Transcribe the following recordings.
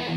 तो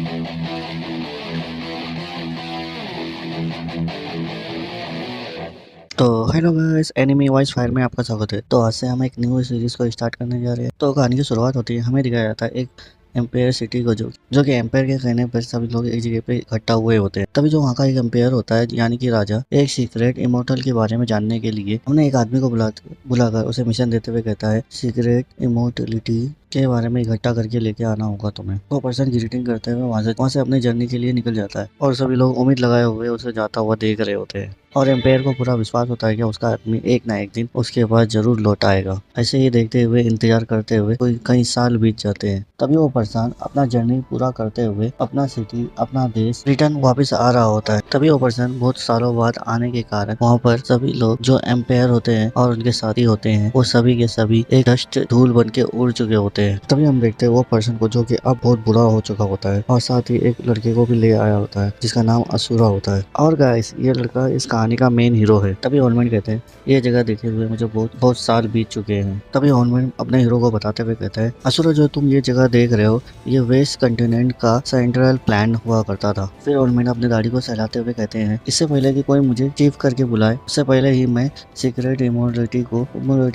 hello guys, enemy voice fire में आपका स्वागत है। तो आज से हम एक न्यू सीरीज को स्टार्ट करने जा रहे हैं। तो कहानी की शुरुआत होती है, हमें दिखाया जाता है एक एम्पायर सिटी को, जो कि एम्पायर के कहने पर सभी लोग एक जगह पे इकट्ठा हुए होते हैं। तभी जो वहाँ का एक एम्पायर होता है, यानी कि राजा, एक सीक्रेट इमोर्टल के बारे में जानने के लिए हमने एक आदमी को बुलाकर उसे मिशन देते हुए कहता है, सीक्रेट इमोर्टलिटी के बारे में इकट्ठा करके लेके आना होगा तुम्हें। वो पर्सन ग्रीटिंग करते हुए वहाँ से अपने जर्नी के लिए निकल जाता है और सभी लोग उम्मीद लगाए हुए उसे जाता हुआ देख रहे होते हैं। और एम्पायर को पूरा विश्वास होता है कि उसका आदमी एक ना एक दिन उसके बाद जरूर लौट आएगा। ऐसे ही देखते हुए इंतजार करते हुए कोई कई साल बीत जाते हैं। तभी वो पर्सन अपना जर्नी पूरा करते हुए अपना सिटी, अपना देश रिटर्न वापस आ रहा होता है। तभी वो पर्सन बहुत सालों बाद आने के कारण वहाँ पर सभी लोग जो एम्पायर होते हैं और उनके साथी होते हैं, वो सभी के सभी एक डस्ट धूल बन के उड़ चुके होते हैं। तभी हम देखते हैं वो पर्सन को, जो कि अब बहुत बुरा हो चुका होता है, और साथ ही एक लड़के को भी ले आया होता है जिसका नाम असुरा होता है। और गाइस, ये लड़का इस कहानी का मेन हीरो है। तभी ओलमैन कहते हैं, ये जगह देखे हुए मुझे बहुत साल बीत चुके हैं। तभी ओलमैन अपने हीरो को बताते हुए कहता है, असुरा, जो तुम ये जगह देख रहे हो, ये वेस्ट कंटिनेंट का सेंट्रल प्लान हुआ करता था। फिर ओलमैन अपनी दाढ़ी को सहलाते हुए कहते हैं, इससे पहले कि कोई मुझे चीफ करके बुलाए, उससे पहले ही मैं सीक्रेट इमोर्टलिटी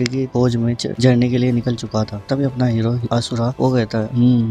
की खोज में जर्नी के लिए निकल चुका था। तभी अपना हीरो असुरा वो कहता है,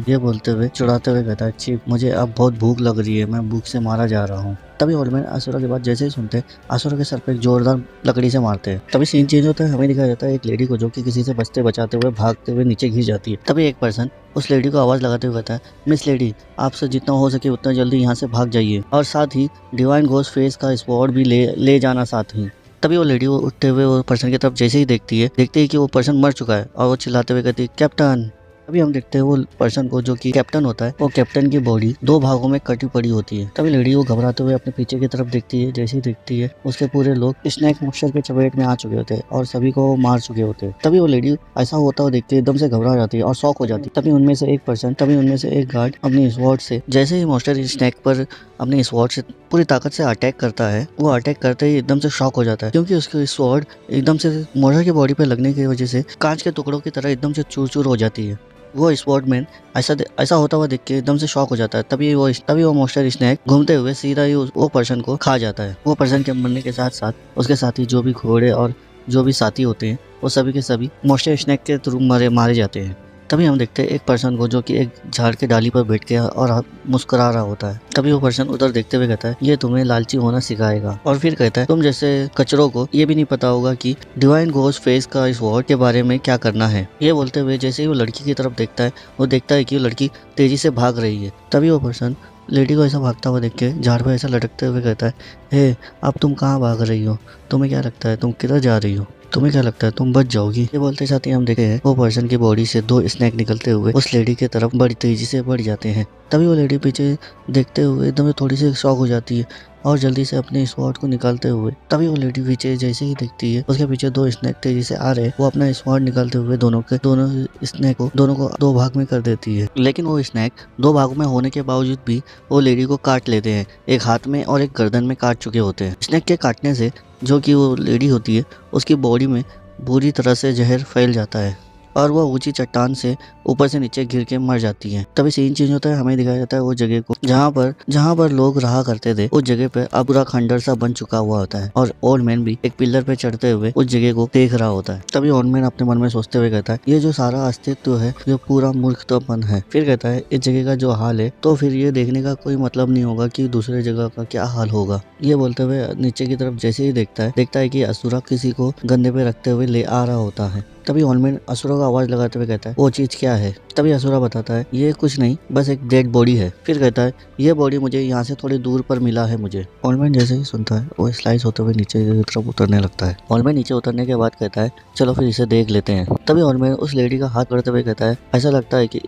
ये बोलते हुए चुराते हुए कहता है, चीफ, मुझे अब बहुत भूख लग रही है, मैं भूख से मारा जा रहा हूँ। तभी ओलमैन असुरा की बात जैसे ही सुनते हैं, असुरा के सर पे एक जोरदार लकड़ी से मारते हैं। तभी सीन चेंज होता है, हमें दिखाया जाता है एक लेडी को, जो कि किसी से बचते बचाते हुए भागते हुए नीचे गिर जाती है। तभी एक पर्सन उस लेडी को आवाज लगाते हुए कहता है, मिस लेडी, आपसे जितना हो सके उतना जल्दी यहाँ से भाग जाइए, और साथ ही डिवाइन घोस्ट फेस का स्वॉर्ड भी ले जाना साथ ही। तभी वो लेडी उठते हुए वो पर्सन की तरफ जैसे ही देखती है कि वो पर्सन मर चुका है, और वो चिल्लाते हुए कहती है, कैप्टन। अभी हम देखते हैं वो पर्सन को, जो कि कैप्टन होता है, वो कैप्टन की बॉडी दो भागों में कटी पड़ी होती है। तभी लेडी वो घबराते हुए अपने पीछे की तरफ देखती है, जैसे ही देखती है उसके पूरे लोग स्नैक मॉन्स्टर के चपेट में आ चुके होते हैं और सभी को मार चुके होते हैं। तभी वो लेडी ऐसा होता हुआ देखती है, एकदम से घबरा जाती है और शॉक हो जाती है। तभी उनमें से एक गार्ड अपनी स्वॉर्ड से, जैसे ही मॉन्स्टर स्नैक पर अपनी स्वॉर्ड से पूरी ताकत से अटैक करता है, वो अटैक करते ही एकदम से शॉक हो जाता है, क्योंकि उसकी स्वॉर्ड एकदम से मॉन्स्टर की बॉडी पे लगने की वजह से कांच के टुकड़ों की तरह एकदम से चूर चूर हो जाती है। वो स्पोर्टमैन ऐसा होता हुआ देख के एकदम से शॉक हो जाता है। तभी वो मॉन्स्टर स्नैक घूमते हुए सीधा ही वो पर्सन को खा जाता है। वो पर्सन के मरने के साथ साथ उसके साथी जो भी घोड़े और जो भी साथी होते हैं, वो सभी के सभी मॉन्स्टर स्नैक के थ्रू मारे जाते हैं। तभी हम देखते हैं एक पर्सन को, जो कि एक झाड़ के डाली पर बैठ के और मुस्कुरा रहा होता है। तभी वो पर्सन उधर देखते हुए कहता है, ये तुम्हें लालची होना सिखाएगा। और फिर कहता है, तुम जैसे कचरों को ये भी नहीं पता होगा कि डिवाइन घोस्ट फेस का इस वॉर्ड के बारे में क्या करना है। ये बोलते हुए जैसे ही वो लड़की की तरफ देखता है, वो देखता है कि वो लड़की तेजी से भाग रही है। तभी वो पर्सन लेडी को ऐसा भागता हुआ देख के झाड़ पर ऐसा लटकते हुए कहता है, हे, अब तुम कहाँ भाग रही हो? तुम्हें क्या लगता है तुम किधर जा रही हो? तुम्हें क्या लगता है तुम बच जाओगी? ये बोलते साथ ही हम देखते हैं वो पर्सन की बॉडी से दो स्नैक निकलते हुए उस लेडी की तरफ बड़ी तेजी से बढ़ जाते हैं। तभी वो लेडी पीछे देखते हुए एकदम थोड़ी सी शॉक हो जाती है और जल्दी से अपने स्वॉर्ड को निकालते हुए, तभी वो लेडी पीछे जैसे ही देखती है उसके पीछे दो स्नैक तेजी से आ रहे, वो अपना स्वॉर्ड निकालते हुए दोनों को दो भाग में कर देती है। लेकिन वो स्नैक दो भागों में होने के बावजूद भी वो लेडी को काट लेते हैं, एक हाथ में और एक गर्दन में काट चुके होते हैं। स्नैक के काटने से जो कि वो लेडी होती है, उसकी बॉडी में बुरी तरह से जहर फैल जाता है और वह ऊंची चट्टान से ऊपर से नीचे गिर के मर जाती है। तभी सीन चेंज होता है, हमें दिखाया जाता है वो जगह को जहाँ पर लोग रहा करते थे, उस जगह पे अब पूरा खंडर सा बन चुका हुआ होता है और ओल्ड मैन भी एक पिलर पे चढ़ते हुए उस जगह को देख रहा होता है। तभी ओल्ड मैन अपने मन में सोचते हुए कहता है, ये जो सारा अस्तित्व है, जो पूरा मूर्खतापन है। फिर कहता है, इस जगह का जो हाल है, तो फिर ये देखने का कोई मतलब नहीं होगा कि दूसरे जगह का क्या हाल होगा। ये बोलते हुए नीचे की तरफ जैसे ही देखता है कि असुरा किसी को गंदे पे रखते हुए ले आ रहा होता है। तभी ओल्ड असुरा का आवाज लगाते हुए कहता है, वो चीज क्या है? तभी असुरा बताता है, ये कुछ नहीं, बस एक डेड बॉडी है। फिर कहता है, ये बॉडी मुझे यहाँ से थोड़ी दूर पर मिला है मुझे। ओल्ड जैसे ही सुनता है, वो स्लाइस होते हुए नीचे की तरफ उतरने लगता है। ओल्ड नीचे उतरने के बाद कहता है, चलो फिर इसे देख लेते हैं। तभी ओल्ड उस लेडी का हाथ पकड़ते हुए कहता है, ऐसा लगता है कि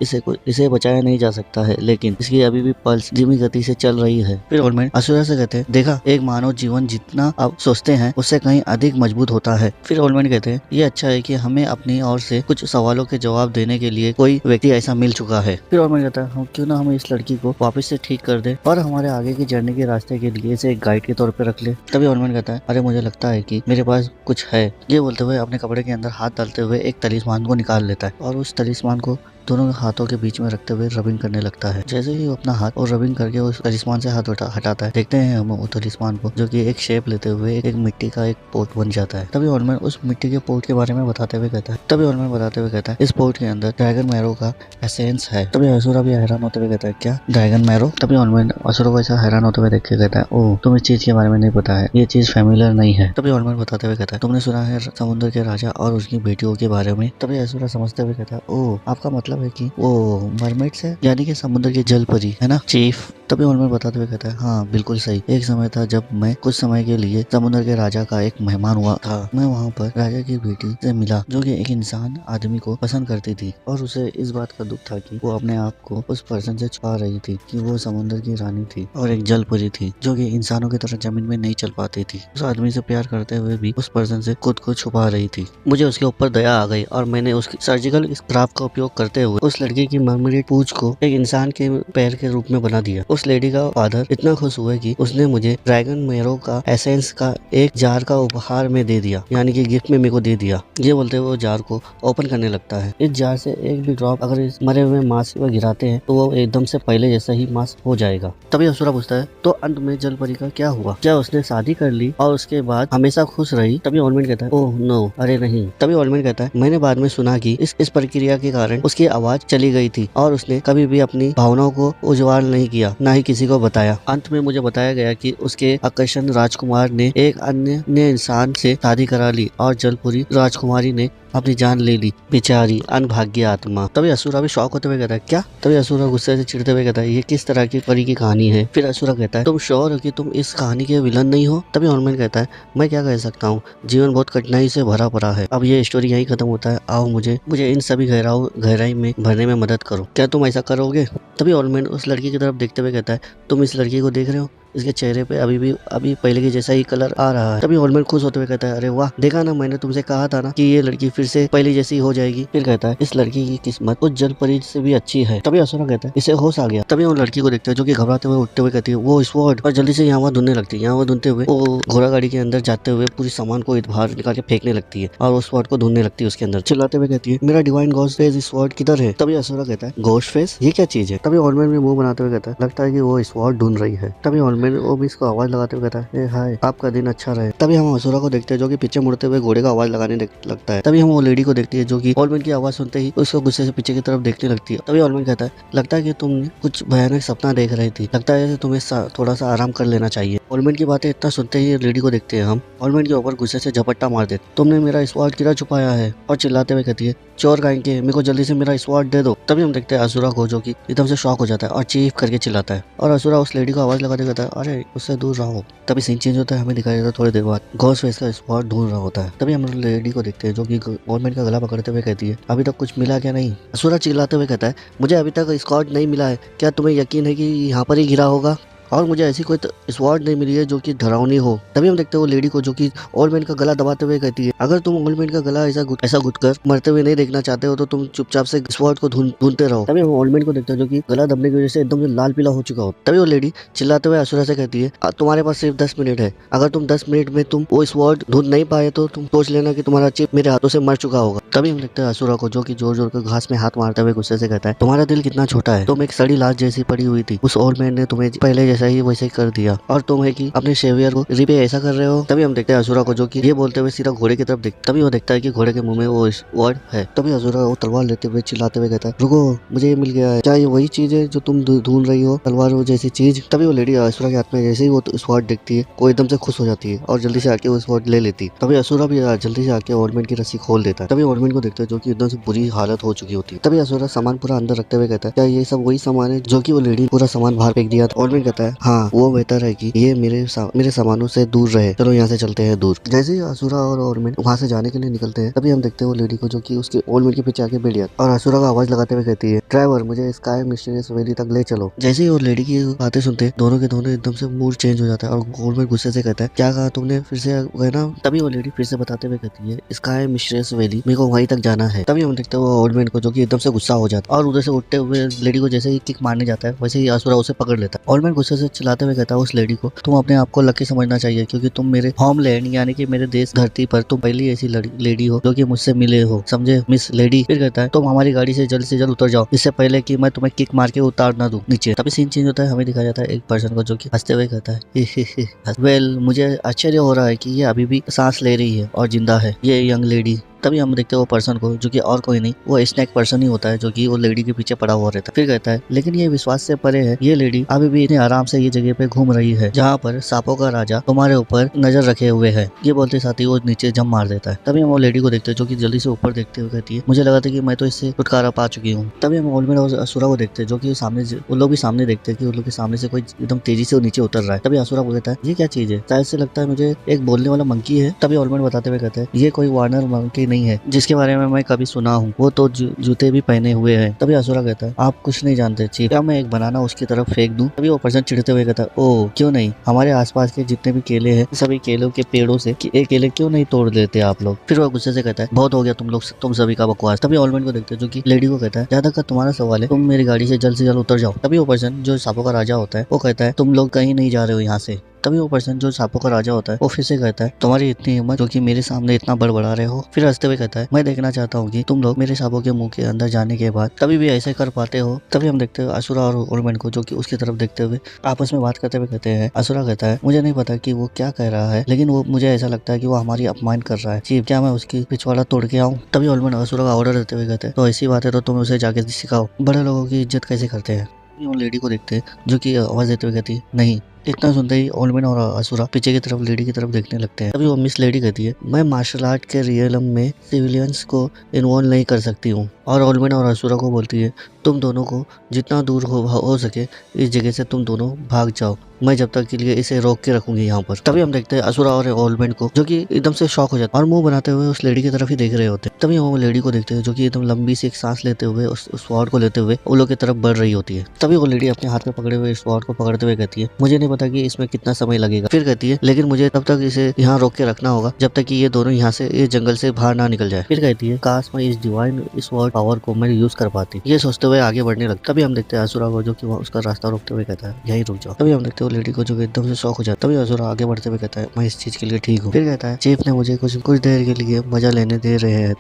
इसे बचाया नहीं जा सकता है, लेकिन इसकी अभी भी पल्स धीमी गति से चल रही है। फिर ओल्ड असुरा से कहते हैं, देखा, एक मानव जीवन जितना आप सोचते हैं उससे कहीं अधिक मजबूत होता है। फिर ओल्ड कहते हैं, ये अच्छा है कि हमें अपनी ओर से कुछ सवालों के जवाब देने के लिए कोई व्यक्ति ऐसा मिल चुका है। फिर ओल्ड कहता है, क्यों ना हम इस लड़की को वापस से ठीक कर दे और हमारे आगे की जर्नी के रास्ते के लिए इसे एक गाइड के तौर पे रख ले। तभी ओल्ड कहता है, अरे मुझे लगता है कि मेरे पास कुछ है। ये बोलते हुए अपने कपड़े के अंदर हाथ डालते हुए एक तलिस्मान को निकाल लेता है और उस तलिस्मान को दोनों हाथों के बीच में रखते हुए रबिंग करने लगता है। जैसे ही वो अपना हाथ और रबिंग करके उस तलिस्मान से हाथ हटाता है, देखते हैं हम वो तलिस्मान को, जो कि एक शेप लेते हुए एक मिट्टी का एक पोट बन जाता है। तभी ऑलमैन उस मिट्टी के पोट के बारे में बताते हुए कहता है इस पोट के अंदर ड्रैगन मैरो का एसेंस है। तभी असुरा भी हैरान होते हुए कहता है, क्या ड्रैगन मैरो? तभी ऑलमैन असुरा को ऐसा हैरान होते हुए देख के कहता है, ओह, तुम इस चीज के बारे में नहीं पता है, ये चीज फेमिलियर नहीं है। तभी ऑलमैन बताते हुए कहता है, तुमने सुना है समुद्र के राजा और उसकी बेटियों के बारे में? तभी असुरा समझते हुए कहता है, ओह, आपका मतलब है कि वो मरमेड्स है, यानी कि समुद्र की जल परी है ना चीफ? तभी ऑलमैन बताते हुए कहता है, हाँ बिल्कुल सही। एक समय था जब मैं कुछ समय के लिए समुद्र के राजा का एक मेहमान हुआ था। मैं वहाँ पर राजा की बेटी से मिला, जो कि एक इंसान आदमी को पसंद करती थी, और उसे इस बात का दुख था कि वो अपने आप को उस पर्सन से छुपा रही थी कि वो समुद्र की रानी थी और एक जल परी थी, जो कि इंसानों की तरह जमीन में नहीं चल पाती थी। उस आदमी से प्यार करते हुए भी उस पर्सन से खुद को छुपा रही थी। मुझे उसके ऊपर दया आ गई और मैंने उसकी सर्जिकल क्राफ्ट का उपयोग करते हुए उस लड़की की मरमरी पूंछ को एक इंसान के पैर के रूप में बना दिया। उस लेडी का फादर इतना खुश हुआ कि उसने मुझे ड्रैगन मैरो का एसेंस का एक जार का उपहार में दे दिया, यानी कि गिफ्ट में मेरे को दे दिया। ये बोलते हुए वो जार को ओपन करने लगता है। इस जार से एक भी ड्रॉप अगर इस मरे हुए मांस पर गिराते हैं तो वो एकदम से पहले जैसा ही मांस हो जाएगा। तभी असुरा पूछता है, तो अंत में जल परी का क्या हुआ? क्या उसने शादी कर ली और उसके बाद हमेशा खुश रही? तभी ऑलमैन कहता है, ओह नो, अरे नहीं। तभी ऑलमैन कहता है, मैंने बाद में सुना कि इस प्रक्रिया के कारण उसकी आवाज चली गई थी और उसने कभी भी अपनी भावनाओं को उजागर नहीं किया, ना ही किसी को बताया। अंत में मुझे बताया गया कि उसके आकर्षण राजकुमार ने एक अन्य इंसान से शादी करा ली और जलपुरी राजकुमारी ने अपनी जान ले ली, बेचारी अनभाग्य आत्मा। तभी असुरा भी शौक होते हुए कहता है, क्या? तभी असुरा गुस्से से चिढ़ते हुए कहता है, ये किस तरह की परी की कहानी है? फिर असुरा कहता है, तुम श्योर हो कि तुम इस कहानी के विलन नहीं हो? तभी ऑलमैन कहता है, मैं क्या कह सकता हूँ, जीवन बहुत कठिनाई से भरा पड़ा है। अब ये स्टोरी यही खत्म होता है। आओ मुझे इन सभी गहराई में भरने में मदद करो। क्या तुम ऐसा करोगे? तभी ऑलमैन उस लड़की की तरफ देखते हुए कहता है, तुम इस लड़की को देख रहे हो? इसके चेहरे पे अभी पहले के जैसा ही कलर आ रहा है। तभी ऑलमैन खुश होते हुए कहता है, अरे वाह, देखा ना, मैंने तुमसे कहा था ना कि ये लड़की फिर से पहले जैसी हो जाएगी। फिर कहता है, इस लड़की की किस्मत उस जल परी से भी अच्छी है। तभी असुरा कहता है, इसे होश आ गया। तभी उन लड़की को देखते हैं जो कि घबराते हुए उठते हुए कहती है, वो स्वॉर्ड, और जल्दी से यहाँ वहाँ ढूंढने लगती है। यहाँ वहाँ ढूंढते हुए वो घोड़ा गाड़ी के अंदर जाते हुए पूरी सामान को बाहर निकाल के फेंकने लगती है और उस स्वॉर्ड को ढूंढने लगती है। उसके अंदर चिल्लाते हुए कहती है, मेरा डिवाइन गॉड फेस इस स्वॉर्ड किधर है? तभी असुरा कहता है, घोस्ट फेस, ये क्या चीज है? तभी ऑलमैन भी मुंह बनाते हुए कहता है, लगता है कि वो स्वॉर्ड ढूंढ रही है। तभी ऑलमैन वो भी इसको आवाज लगाते हुए कहता है, हाय, आपका दिन अच्छा रहे। तभी हम असुरा को देखते हैं जो कि पीछे मुड़ते हुए घोड़े का आवाज लगाने लगता है। तभी हम वो लेडी को देखते हैं जो कि ऑलमैन की आवाज सुनते ही उसको गुस्से से पीछे की तरफ देखने लगती है। तभी ऑलमैन कहता है, लगता है कि तुम कुछ भयानक सपना देख रही थी, लगता है तुम्हें थोड़ा सा आराम कर लेना चाहिए। ऑलमैन की बातें इतना सुनते ही लेडी को देखते हैं हम, ऑलमैन के ऊपर गुस्से से झपट्टा मार देते, तुमने मेरा स्वॉर्ड किधर छुपाया है? और चिल्लाते हुए कहती है, चोर कहेंगे, मेरे को जल्दी से मेरा स्वॉर्ड दे दो। तभी हम देखते हैं असुरा को जो कि एकदम से शॉक हो जाता है और चीफ करके चिल्लाता है, और असुरा उस लेडी को आवाज लगाते कहता है, अरे उससे दूर रहो। तभी सीन चेंज होता है, हमें दिखाया जाता है थोड़ी देर बाद घोस्ट फेस का स्वॉर्ड ढूंढ रहा होता है। तभी हम लेडी को देखते हैं जो कि ऑलमैन का गला पकड़ते हुए कहती है, अभी तक कुछ मिला क्या? नहीं। असुरा चिल्लाते हुए कहता है, मुझे अभी तक स्वॉर्ड नहीं मिला है, क्या तुम्हें यकीन है कि यहाँ पर ही गिरा होगा? और मुझे ऐसी कोई स्वॉर्ड नहीं मिली है जो कि डरावनी हो। तभी हम देखते हैं वो लेडी को जो कि ऑलमैन का गला दबाते हुए कहती है, अगर तुम ऑलमैन का गला ऐसा घुटकर मरते हुए नहीं देखना चाहते हो तो तुम चुपचाप से स्वॉर्ड को ढूंढते रहो। तभी हम ऑलमैन को देखते हैं जो कि गला दबने की वजह से एकदम लाल पीला हो चुका हो। तभी वो लेडी चिल्लाते हुए असुरा से कहती है, तुम्हारे पास सिर्फ 10 मिनट है, अगर तुम 10 मिनट में तुम वो स्वॉर्ड ढूंढ नहीं पाए तो तुम सोच लेना कि तुम्हारा चिप मेरे हाथों से मर चुका होगा। तभी हम देखते हैं असुरा को जो कि जोर जोर कर घास में हाथ मारते हुए गुस्से से कहता है, तुम्हारा दिल कितना छोटा है, तुम एक सड़ी लाश जैसी पड़ी हुई थी, उस ऑलमैन ने तुम्हें पहले जैसा ही वैसे ही कर दिया और तुम है कि अपने सेवियर को रिपे ऐसा कर रहे हो। तभी हम देखते हैं असुरा को जो कि ये बोलते हुए सीधा घोड़े की तरफ तभी वो देखता है कि घोड़े के मुंह में वो वर्ड है। तभी असुरा वो तलवार लेते हुए चिल्लाते हुए कहता है, रुको, मुझे ये मिल गया है, क्या ये वही चीज है जो तुम ढूंढ रही हो, तलवार वो जैसी चीज? तभी वो लेडी असुरा के हाथ में जैसे ही वो स्वॉर्ड देखती है वो एकदम से खुश हो जाती है और जल्दी से आके वो स्वॉर्ड ले लेती है। तभी असुरा भी जल्दी से आके ऑलमैन की रस्सी खोल देता है। तभी ऑलमैन को देखते हैं जो कि एकदम से बुरी हालत हो चुकी होती है। तभी असुरा सामान पूरा अंदर रखते हुए कहता है, क्या ये सब वही सामान है जो कि वो लेडी पूरा सामान बाहर फेंक दिया? ऑलमैन कहता है, हाँ, वो बेहतर है कि ये मेरे सामानों से दूर रहे, चलो यहाँ से चलते हैं दूर। जैसे ही असुरा और ऑलमैन वहाँ से जाने के लिए निकलते हैं तभी हम देखते हैं वो लेडी को जो कि उसके ऑलमैन के पीछे आके बैठ जाती और असुरा का आवाज लगाते हुए कहती है, ड्राइवर, मुझे स्काई मिस्टीरियस वैली तक ले चलो। जैसे ही वो लेडी की बातें सुनते दोनों के दोनों एकदम से मूड चेंज हो जाता है और ऑलमैन गुस्से से कहता है, क्या कहा तुमने, फिर से कहना। तभी वो लेडी फिर से बताते हुए कहती है, स्काई मिस्टीरियस वैली, मेरे को वहीं तक जाना है। तभी हम देखते हैं वो ऑलमैन को जो कि एकदम से गुस्सा हो जाता है और उधर से उठते हुए लेडी को जैसे ही किक मारने जाता है वैसे ही असुरा उसे पकड़ लेता है। ऑलमैन गुस्से से चिल्लाते हुए कहता है उस लेडी को, तुम अपने आप को लकी समझना चाहिए क्योंकि तुम मेरे होमलैंड यानी कि मेरे देश धरती पर तुम पहली ऐसी लेडी हो जो कि मुझसे मिले हो, समझे मिस लेडी। फिर कहता है तुम हमारी गाड़ी से जल्द उतर जाओ इससे पहले कि मैं तुम्हें किक मार के उतार ना दूं नीचे। तभी सीन चेंज होता है, हमें दिखाया जाता है एक पर्सन को जो कि हंसते हुए कहता है वेल मुझे आश्चर्य हो रहा है कि ये अभी भी सांस ले रही है और जिंदा है ये यंग लेडी। तभी हम देखते हैं वो पर्सन को जो कि और कोई नहीं वो स्नैक पर्सन ही होता है जो कि वो लेडी के पीछे पड़ा हुआ रहता है। फिर कहता है लेकिन ये विश्वास से परे है, ये लेडी अभी भी इतने आराम से ये जगह पे घूम रही है जहाँ पर सांपों का राजा तुम्हारे ऊपर नजर रखे हुए है। ये बोलते साथ ही वो नीचे जंप मार देता है। तभी हम वो लेडी को देखते हैं जो कि जल्दी से ऊपर देखते हुए कहती है मुझे लगा था कि मैं तो इससे छुटकारा पा चुकी हूँ। तभी हम ओल्डमैन और असुरा को देखते हैं जो कि सामने वो लोग भी सामने देखते हैं कि उन लोग के सामने से कोई एकदम तेजी से नीचे उतर रहा है। तभी असुरा बोलता है ये क्या चीज है, शायद से लगता है मुझे एक बोलने वाला मंकी है। तभी ओल्डमैन बताते हुए कहते हैं ये कोई वार्नर मंकी नहीं है जिसके बारे में मैं कभी सुना हूँ, वो तो जूते भी पहने हुए हैं। तभी असुरा कहता है आप कुछ नहीं जानते चीफ, क्या मैं एक बनाना उसकी तरफ फेंक दूं। तभी वो पर्सन चिढ़ते हुए कहता है ओ क्यों नहीं, हमारे आसपास के जितने भी केले हैं सभी केलों के पेड़ों से एक केले क्यों नहीं तोड़ देते आप लोग। फिर वो गुस्से से कहता है बहुत हो गया तुम सभी का बकवास। तभी ओल्डमैन को देखते हैं जो कि लेडी को कहता है ज्यादा का तुम्हारा सवाल है, तुम मेरी गाड़ी से जल्द उतर जाओ। तभी वो पर्सन जो सांपों का राजा होता है वो कहता है तुम लोग कहीं नहीं जा रहे हो यहाँ से। तभी वो पर्सन जो सांपों का राजा होता है वो फिर से कहता है तुम्हारी इतनी हिम्मत जो कि मेरे सामने इतना बड़बड़ा रहे हो। फिर हंसते हुए कहता है मैं देखना चाहता हूँ कि तुम लोग मेरे सांपों के मुंह के अंदर जाने के बाद कभी भी ऐसे कर पाते हो। तभी हम देखते हैं असुरा और ओल्डमैन को जो कि उसकी तरफ देखते हुए आपस में बात करते हुए कहते हैं असुरा कहता है मुझे नहीं पता कि वो क्या कह रहा है लेकिन वो मुझे ऐसा लगता है कि वो हमारी अपमान कर रहा है, चीफ क्या मैं उसकी पिछवाड़ा तोड़ के आऊँ। तभी ओल्डमैन असुरा का ऑर्डर देते हुए कहते हैं तो ऐसी बात है तो तुम उसे जाके सिखाओ बड़े लोगों की इज्जत कैसे करते हैं। वो लेडी को देखते हैं जो कि आवाज देते हुए कहती है नहीं। इतना सुनते ही ओल्डमैन और असुरा पीछे की तरफ लेडी की तरफ देखने लगते हैं। तभी वो मिस लेडी कहती है मैं मार्शल आर्ट के रियलम में सिविलियंस को इन्वॉल्व नहीं कर सकती हूँ। और ओल्डमैन और असुरा को बोलती है तुम दोनों को जितना दूर हो सके इस जगह से तुम दोनों भाग जाओ, मैं जब तक के लिए इसे रोक के रखूंगी यहाँ पर। तभी हम देखते हैं असुरा और ओल्डमैन को जो कि एकदम से शॉक हो जाता है और मुंह बनाते हुए उस लेडी की तरफ ही देख रहे होते हैं। तभी हम वो लेडी को देखते हैं जो कि एकदम लंबी सी एक सांस लेते हुए उस स्वॉर्ड को लेते हुए उन लोग की तरफ बढ़ रही होती है। तभी वो लेडी अपने हाथ में पकड़े हुए स्वॉर्ड को पकड़ते हुए कहती है मुझे नहीं पता कि इसमें कितना समय लगेगा। फिर कहती है लेकिन मुझे तब तक इसे यहाँ रोक के रखना होगा जब तक कि ये दोनों यहाँ से इस जंगल से बाहर ना निकल जाए। फिर कहती है काश मैं इस डिवाइन स्वॉर्ड पावर को मैं यूज कर पाती। ये सोचते हुए आगे बढ़ने लगता। तभी हम देखते हैं असुरा को जो कि उसका रास्ता रोकते हुए कहता है यही रुक जाओ। तभी हम देखते हैं लेडी को जो एकदम से शौक हो जाता है। तभी असुरा आगे बढ़ते हुए कहता है मैं इस चीज के लिए ठीक हूँ। फिर कहता है चीफ ने मुझे कुछ देर के लिए मजा लेने दे रहे हैं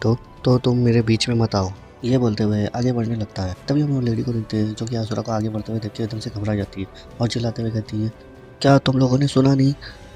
तो तुम मेरे बीच में मत आओ। ये बोलते हुए आगे बढ़ने लगता है। तभी हम लेडी को देखते हैं जो कि असुरा को आगे बढ़ते हुए देखते एकदम से घबरा जाती है और चिल्लाते हुए कहती है क्या तुम लोगों ने सुना नहीं,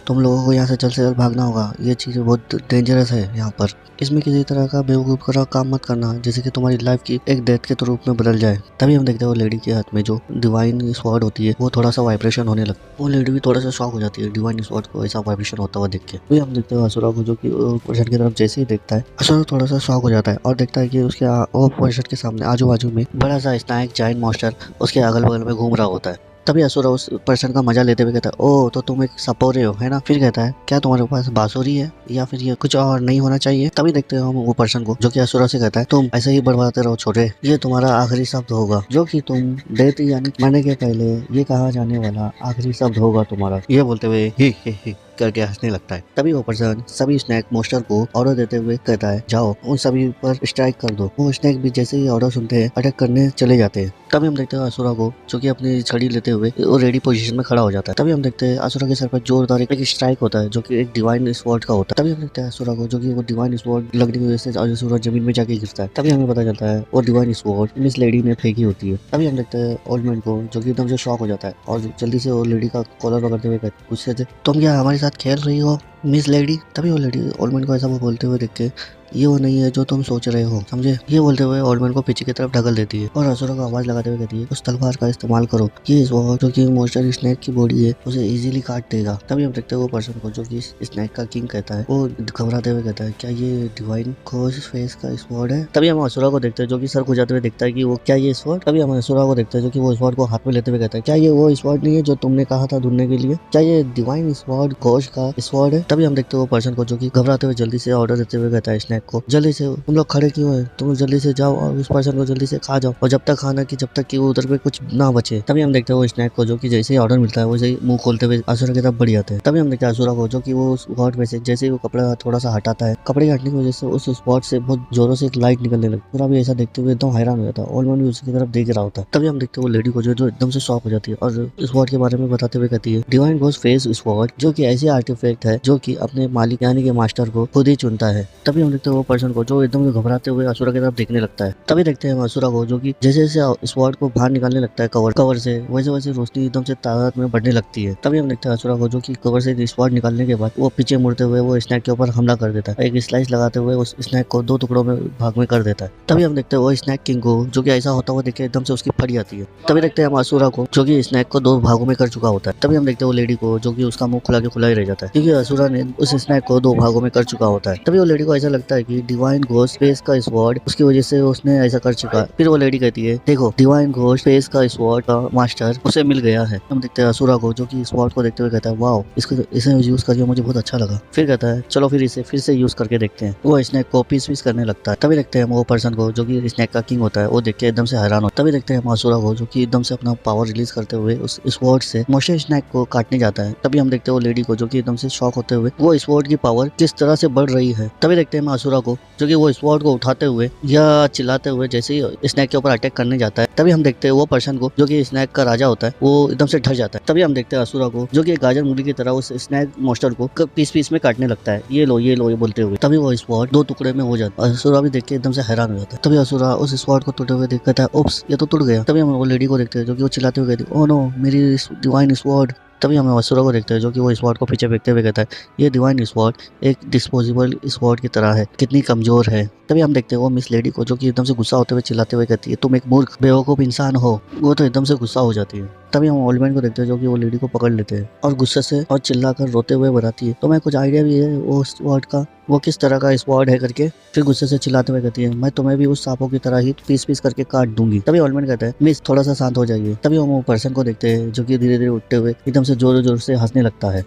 तुम लोगों को यहाँ से जल्द भागना होगा, ये चीज़ बहुत डेंजरस है यहाँ पर, इसमें किसी तरह का बेवकूफ़ का काम मत करना जैसे कि तुम्हारी लाइफ की एक डेथ के रूप में बदल जाए। तभी हम देखते हैं वो लेडी के हाथ में जो डिवाइन स्वॉर्ड होती है वो थोड़ा सा वाइब्रेशन होने लगता है। वो लेडी भी थोड़ा सा शॉक हो जाती है डिवाइन स्वॉर्ड को ऐसा वाइब्रेशन होता हुआ देख के। तभी हम देखते हैं असुरा को जो कि पर्सन की तरफ जैसे ही देखता है असुरा थोड़ा सा शॉक हो जाता है और देखता है कि उसके वो पर्सन के सामने आजू बाजू में बड़ा सा स्नैक जायंट मॉन्स्टर उसके अगल बगल में घूम रहा होता है। तभी असुरा उस पर्सन का मजा लेते हुए कहता है ओ तो तुम एक सपोरे हो है ना। फिर कहता है क्या तुम्हारे पास बांसुरी है या फिर ये कुछ और नहीं होना चाहिए। तभी देखते हैं हम वो पर्सन को जो कि असुरा से कहता है तुम ऐसे ही बर्बादते रहो छोटे, ये तुम्हारा आखिरी शब्द होगा जो कि तुम डेथ यानी मरने के पहले ये कहा जाने वाला आखिरी शब्द होगा तुम्हारा। ये बोलते हुए ही करके हंसने लगता है। तभी वो पर्सन सभी स्नैक मोस्टर को ऑर्डर देते हुए कहता है जाओ उन सभी पर स्ट्राइक कर दो। वो स्नैक भी जैसे ही ऑर्डर सुनते हैं अटैक करने चले जाते हैं। तभी हम देखते हैं असुरा को जो कि अपनी छड़ी लेते हुए वो रेडी पोजीशन में खड़ा हो जाता है। तभी हम देखते हैं असुरा के सर पर जोरदार एक स्ट्राइक होता है जो कि एक डिवाइन स्वॉर्ड का होता है। तभी हम देखते हैं असुरा को जो कि वो डिवाइन स्वॉर्ड लगने की वजह से असुरा जमीन में जाके गिरता है। तभी हमें पता चलता है वो डिवाइन स्वॉर्ड मिस लेडी ने फेंकी होती है। तभी हम देखते हैं ओल्डमैन को जो कि एकदम से शॉक हो जाता है और जल्दी से वो लेडी का कॉलर पकड़ते हुए पूछते थे तुम क्या हमारे साथ खेल रही हो मिस लेडी। तभी वो लेडी ओल्डमैन को ऐसा वो बोलते हुए देख के ये वो नहीं है जो तुम सोच रहे हो, समझे। ये बोलते हुए ओल्डमैन को पीछे की तरफ ढकल देती है और असुरा को आवाज लगाते हुए कहती है उस तलवार का इस्तेमाल करो, ये जो कि मोस्टर स्नैक की बॉडी है उसे इजीली काट देगा। तभी हम देखते हैं वो पर्सन को जो कि स्नैक का किंग कहता है वो घबराते हुए कहता है क्या ये डिवाइन खोज फेस का स्वॉर्ड है। तभी हम असुरा को देखते हैं जो कि सर खुजाते हुए देखता है कि वो क्या ये स्वॉर्ड। तभी हम असुरा को देखते हैं जो कि वो स्वॉर्ड को हाथ में लेते हुए कहता है क्या ये वो स्वॉर्ड नहीं है जो तुमने कहा था ढूंढने के लिए, क्या ये डिवाइन स्वॉर्ड खोज का स्वॉर्ड है। तभी हम देखते हैं वो पर्सन को जो कि घबराते हुए जल्दी से ऑर्डर देते हुए कहता है स्नैक को, जल्दी से तुम लोग खड़े क्यों है, तुम लोग जल्दी से जाओ और उस पर्सन को जल्दी से खा जाओ, और जब तक खाना कि जब तक कि वो उधर पे कुछ ना बचे। तभी हम देखते हैं वो स्नैक को जो कि जैसे ही ऑर्डर मिलता है वैसे ही मुंह खोलते हुए असुरा की तरफ बढ़ जाते हैं। तभी हम देखते हैं असुरा को जो कि वो उस स्पॉट में से जैसे ही वो कपड़ा थोड़ा सा हटाता है, कपड़े हटने की वजह से उस स्पॉट से बहुत जोरों से एक लाइट निकलने लगती है। पूरा भी ऐसा देखते हुए एकदम हैरान हो जाता है, ऑलमोस्ट भी उसकी तरफ देख रहा होता है। तभी हम देखते हैं वो लेडी को जो एकदम से शॉक हो जाती है और स्पॉट के बारे में बताते हुए कहती है डिवाइन घोस्ट फेस स्पॉट, जो कि ऐसे आर्टिफैक्ट है जो कि अपने मालिक यानी कि मास्टर को खुद ही चुनता है। तभी हम देखते हैं वो पर्सन को जो एकदम से घबराते हुए असुरा की तरफ देखने लगता है। तभी देखते हैं हम असुरा को जो कि जैसे जैसे स्पॉट को बाहर निकालने लगता है कवर से, वैसे वैसे रोशनी एकदम से तादाद में बढ़ने लगती है। तभी हम देखते हैं असुरा को जो कि कवर से स्पॉट निकालने के बाद वो पीछे मुड़ते हुए वो स्नैक के ऊपर हमला कर देता है, एक स्लाइस लगाते हुए उस स्नैक को 2 टुकड़ों में भाग में कर देता है। तभी हम देखते हैं वो स्नैक किंग को जो कि ऐसा होता हुआ देखे एकदम से उसकी फट जाती है। तभी देखते हैं हम असुरा को जो कि स्नैक को 2 भागों में कर चुका होता है। तभी हम देखते हैं वो लेडी को जो कि उसका मुंह खुला के खुला ही रह जाता है क्योंकि असुरा ने उस स्नैक को 2 भागों में कर चुका होता है। तभी वो लेडी को ऐसा लगता है कि डिवाइन घोस्ट फेस का स्वॉर्ड उसकी वजह से उसने ऐसा कर चुका है। फिर वो लेडी कहती है देखो डिवाइन घोस्ट फेस का स्वॉर्ड का मास्टर उसे मिल गया है। हम देखते हैं असुरा को जो कि स्वॉर्ड को देखते हुए कहता है वाओ, इसे यूज करके मुझे बहुत अच्छा लगा। फिर कहता है चलो फिर इसे फिर से यूज करके देखते हैं। वो स्नैक को पीस करने लगता है। तभी देखते हैं हम वो पर्सन को जो कि स्नैक का किंग होता है वो देख के एकदम से हैरान होता है। तभी देखते हैं हम असुरा को जो कि एकदम से अपना पावर रिलीज करते हुए उस स्वॉर्ड से मोशे स्नैक को काटने जाता है। तभी हम देखते हैं वो लेडी को जो कि एकदम से शॉक होते हुए वो स्वॉर्ड की पावर किस तरह से बढ़ रही है। तभी देखते हैं हम असुरा को जो कि वो स्वॉर्ड को उठाते हुए या चिल्लाते हुए जैसे ही स्नैक के ऊपर अटैक करने जाता है। तभी हम देखते हैं वो पर्सन को जो कि स्नैक का राजा होता है वो एकदम से डर जाता है। तभी हम देखते हैं असुरा को जो कि गाजर मूली की तरह उस स्नैक मॉन्स्टर को पीस में काटने लगता है, ये लो ये बोलते हुए। तभी वो स्वॉर्ड 2 टुकड़े में हो जाता है। असुरा भी देख के एकदम से हैरान हो जाता है। तभी असुरा उस स्वॉर्ड को टूटे हुए देखता है, ओप्स ये तो टूट गया। तभी हम वो लेडी को देखते हैं जो कि वो चिल्लाते हुए कहती है ओह नो मेरी डिवाइन स्वॉर्ड। तभी हमें असुरा को देखते हैं जो कि वो स्वॉर्ड को पीछे फेंकते हुए कहता है ये डिवाइन स्वॉर्ड एक डिस्पोजेबल स्वॉर्ड की तरह है, कितनी कमजोर है। तभी हम देखते हैं वो मिस लेडी को जो कि एकदम से गुस्सा होते हुए चिल्लाते हुए कहती है तुम एक मूर्ख बेवकूफ इंसान हो। वो तो एकदम से गुस्सा हो जाती है। तभी हम ओल्ड मैन को देखते हैं जो कि वो लेडी को पकड़ लेते हैं और गुस्से से और चिल्लाकर रोते हुए बताती है तो मैं कुछ आइडिया भी है वो स्वॉर्ड का, वो किस तरह का स्वॉर्ड है करके। फिर गुस्से से चिल्लाते हुए कहती है मैं तुम्हें भी उस सांपों की तरह ही पीस करके काट दूंगी। तभी ओल्ड मैन कहता है मिस थोड़ा सा शांत हो जाइए। तभी हम वो पर्सन को देखते हैं जो कि धीरे धीरे उठते हुए एकदम से जोर से हंसने लगता है।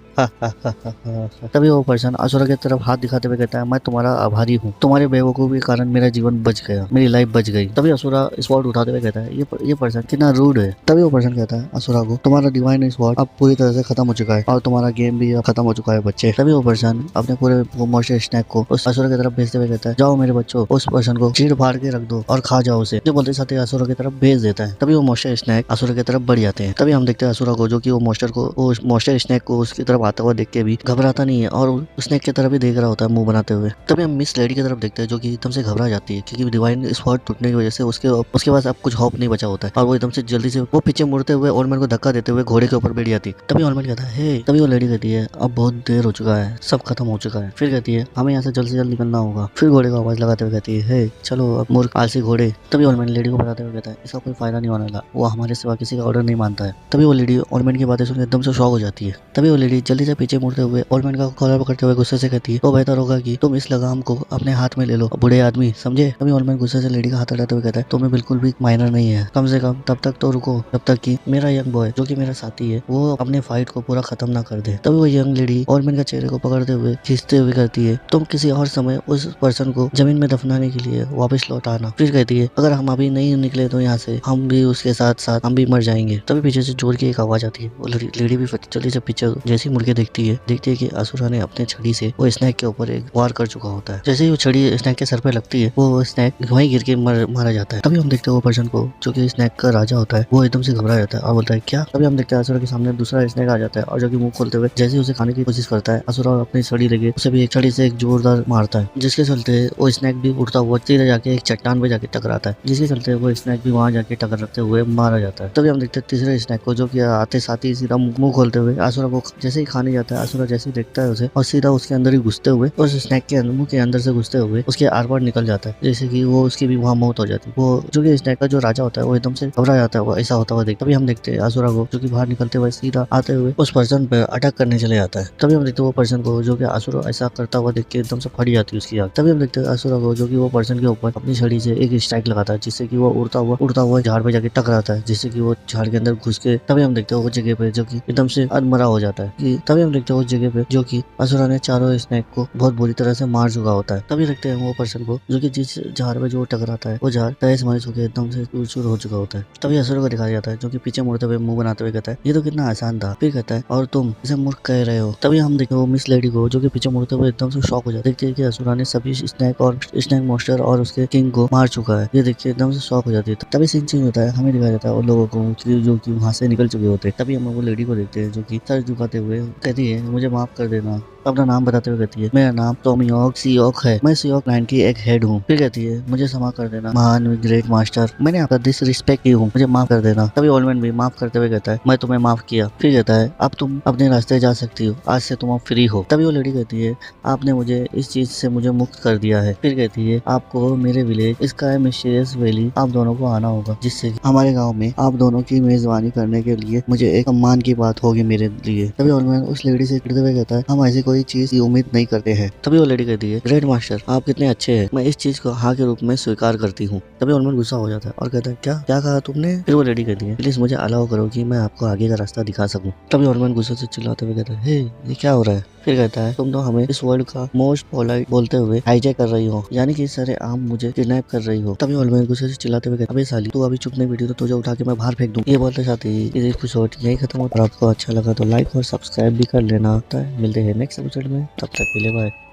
तभी वो पर्सन असुरा की तरफ हाथ दिखाते हुए कहता है मैं तुम्हारा आभारी हूँ, तुम्हारे बेवकूफी के कारण मेरा जीवन बच गया, मेरी लाइफ बच गई। तभी असुरा स्वॉर्ड उठाते हुए कहता है ये पर्सन कितना रूड है। तभी वो पर्सन कहता है असुरा को तुम्हारा डिवाइन स्वॉर्ड अब पूरी तरह से खत्म हो चुका है और तुम्हारा गेम भी अब खत्म हो चुका है बच्चे। तभी वो पर्सन अपने पूरे मोशे स्नैक को उस असुरा की तरफ भेजते हुए कहता है जाओ मेरे बच्चों उस पर्सन को चीड़ फाड़ के रख दो और खा जाओ उसे, जो बोलते साथ ही असुरा की तरफ भेज देता है। तभी वो मोशे स्नैक असुरा की तरफ बढ़ जाते हैं। तभी हम देखते हैं असुरा को जो कि वो मोस्टर स्नैक को उसकी तरफ आता हुआ देख के भी घबराता नहीं है और स्नैक की तरफ ही देख रहा होता है मुंह बनाते हुए। तभी हम मिस लेडी की तरफ देखते हैं जो कि एकदम से घबरा जाती है क्योंकि डिवाइन स्वॉर्ड टूटने की वजह से उसके पास अब कुछ होप नहीं बचा होता है और वो एकदम से जल्दी से वो पीछे मुड़ते हुए ओल्ड मैन को धक्का देते हुए घोड़े के ऊपर बैठ जाती है। तभी ओल्ड मैन कहता है हे। तभी वो लेडी कहती है अब बहुत देर हो चुका है, सब खत्म हो चुका है। फिर कहती है हमें यहाँ से जल्द निकलना होगा। फिर घोड़े को आवाज लगाते हुए कहती है हे चलो अब मूर्ख आलसी घोड़े। तभी ओल्ड मैन लेडी को बताते हुए कहता है इसका कोई फायदा नहीं होने वाला, वो हमारे सिवा किसी का ऑर्डर नहीं मानता है। तभी वो लेडी ओल्ड मैन की बातें सुनकर एकदम से शॉक हो जाती है। तभी वो लेडी जल्दी से पीछे मुड़ते हुए ओल्ड मैन का कॉलर पकड़ते हुए गुस्से से कहती है तो बेहतर होगा कि तुम इस लगाम को अपने हाथ में ले लो बूढ़े आदमी, समझे। तभी ओल्ड मैन गुस्से से लेडी का हाथ हटाते हुए कहता है तुम्हें बिल्कुल भी माइनर नहीं है, कम से कम तब तक तो रुको जब तक कि मेरा यंग बॉय जो कि मेरा साथी है वो अपने फाइट को पूरा खत्म ना कर दे। तभी वो यंग लेडी ओल्ड मैन के चेहरे को पकड़ते हुए खींचते हुए कहती है तुम किसी और समय उस पर्सन को जमीन में दफनाने के लिए वापस लौट आना। फिर कहती है अगर हम अभी नहीं निकले तो यहाँ से हम भी उसके साथ हम भी मर जाएंगे। तभी पीछे से जोर की एक आवाज आती है। वो लेडी भी जल्दी से पीछे जैसी मुड़ के देखती है कि असुरा ने अपने छड़ी से वो स्नैक के ऊपर एक वार कर चुका होता है। जैसे ही वो छड़ी स्नैक के सर पे लगती है वो स्नैक वहीं गिर के मारा जाता है। तभी हम देखते हैं वो पर्सन को जो कि स्नैक का राजा होता है वो एकदम से घबरा जाता है और बोलता है क्या। तभी हम देखते हैं असुरा के सामने दूसरा स्नैक आ जाता है और जो कि मुंह खोलते हुए जैसे उसे खाने की कोशिश करता है असुरा अपनी छड़ी लेके उसे भी एक छड़ी से एक जोरदार मारता है, जिसके चलते वो स्नैक भी उड़ता हुआ सीधे जाके एक चट्टान पे जाके टकराता है, जिसके चलते वो स्नैक भी वहां जाके टकराते हुए मारा जाता है। तभी हम देखते हैं तीसरे स्नैक को जो कि आते साथ ही सीधा मुंह खोलते हुए असुरा को जैसे ही खाने जाता है। असुरा जैसे ही देखता है उसे और सीधा उसके अंदर ही घुसते हुए उस स्नैक के मुंह के अंदर से घुसते हुए उसके आर पार निकल जाता है, जैसे कि वो उसकी भी वहां मौत हो जाती है। वो जो कि स्नैक का जो राजा होता है वो एकदम से घबरा जाता है, वो ऐसा होता हुआ देखता। तभी हम देखते देखते हैं असुरा को जो कि बाहर निकलते हुए सीधा आते हुए उस पर्सन पे अटैक करने चले जाता है। तभी हम देखते हैं वो पर्सन को जो कि असुरा ऐसा करता हुआ देख के एकदम से फट जाती है उसकी आग। तभी हम देखते हैं असुरा को जो कि वो पर्सन के ऊपर अपनी छड़ी से एक स्ट्राइक लगाता है जिससे कि वो उड़ता हुआ झाड़ पे जाके टकराता है जिससे कि वो झाड़ के अंदर घुस के तभी हम देखते हैं वो जगह पे जो कि एकदम से अधमरा हो जाता है कि तभी हम देखते हैं उस जगह पे जो कि असुरा ने चारों स्नेक को बहुत बुरी तरह से मार चुका होता है। तभी देखते हैं वो पर्सन को जो कि जिस झाड़ पे जो टकराता है वो झाड़ तहस महस होकर एकदम से चूर हो चुका होता है। तभी असुरा को दिखाया जाता है जो कि पीछे मुड़ते हुए मुंह बनाते हुए कहता है ये तो कितना आसान था। फिर कहता है और तुम इसे मूर्ख कह रहे हो। तभी हम देखते हैं वो मिस लेडी को जो कि पीछे मुड़ते हुए एकदम से शॉक हो जाता है। देखते हैं कि असुरा ने सभी स्नेक और स्नेक मॉन्स्टर और उसके किंग को मार चुका है। ये देखिए एकदम से शॉक हो जाती है। तभी सीन चेंज होता है, हमें दिखाया जाता है उन लोगों को जो कि वहां से निकल चुके होते हैं। तभी हम वो लेडी को देखते हैं जो कि सर झुकाते हुए कहती है मुझे माफ कर देना। अपना नाम बताते हुए कहती है मेरा नाम टोमियोक सियोक है, मैं सियोक 9 की एक हेड हूँ। फिर कहती है मुझे क्षमा कर देना महान ग्रेट मास्टर, मैंने आपका डिसरिस्पेक्ट की हूँ, मुझे माफ कर देना। तभी ओल्ड मैन भी माफ करते हुए कहता है मैं तुम्हें माफ किया। फिर कहता है अब तुम अपने रास्ते जा सकती हो, आज से तुम अब फ्री हो। तभी वो लेडी कहती है आपने मुझे इस चीज से मुझे मुक्त कर दिया है। फिर कहती है आपको मेरे विलेज स्काई मिस्टीरियस वैली आप दोनों को आना होगा जिससे हमारे गाँव में आप दोनों की मेजबानी करने के लिए मुझे एक सम्मान की बात होगी मेरे लिए। तभी ओल्ड मैन उस लेडी से चिढ़ते हुए कहता है हम ऐसी कोई चीज की उम्मीद नहीं करते हैं। तभी वो लेडी कहती है ग्रेट मास्टर आप कितने अच्छे हैं, मैं इस चीज को हाँ के रूप में स्वीकार करती हूँ। तभी ओल्ड मैन गुस्सा हो जाता है और कहता है क्या क्या कहा तुमने। फिर वो लेडी कहती है प्लीज मुझे अलाउ करो कि मैं आपको आगे का रास्ता दिखा सकूं। तभी ओल्ड मैन गुस्से से चिल्लाते हुए कहता है हे ये क्या हो रहा है। फिर कहता है तुम तो हमें इस वर्ल्ड का मोस्ट पोलाइट बोलते हुए हाईजैक कर रही हो, यानी कि सरे आम मुझे किडनैप कर रही हो। तभी ओल्ड मैन गुस्से से चिल्लाते हुए कहता है अबे साली तू अभी चुप नहीं बैठी तो तुझे उठा के मैं बाहर फेंक दूं। ये बोलते साथ ही इस एपिसोड यही खत्म होता है। आपको अच्छा लगा तो लाइक और सब्सक्राइब भी कर लेना। मिलते हैं नेक्स्ट एपिसोड में, तब तक के लिए बाय।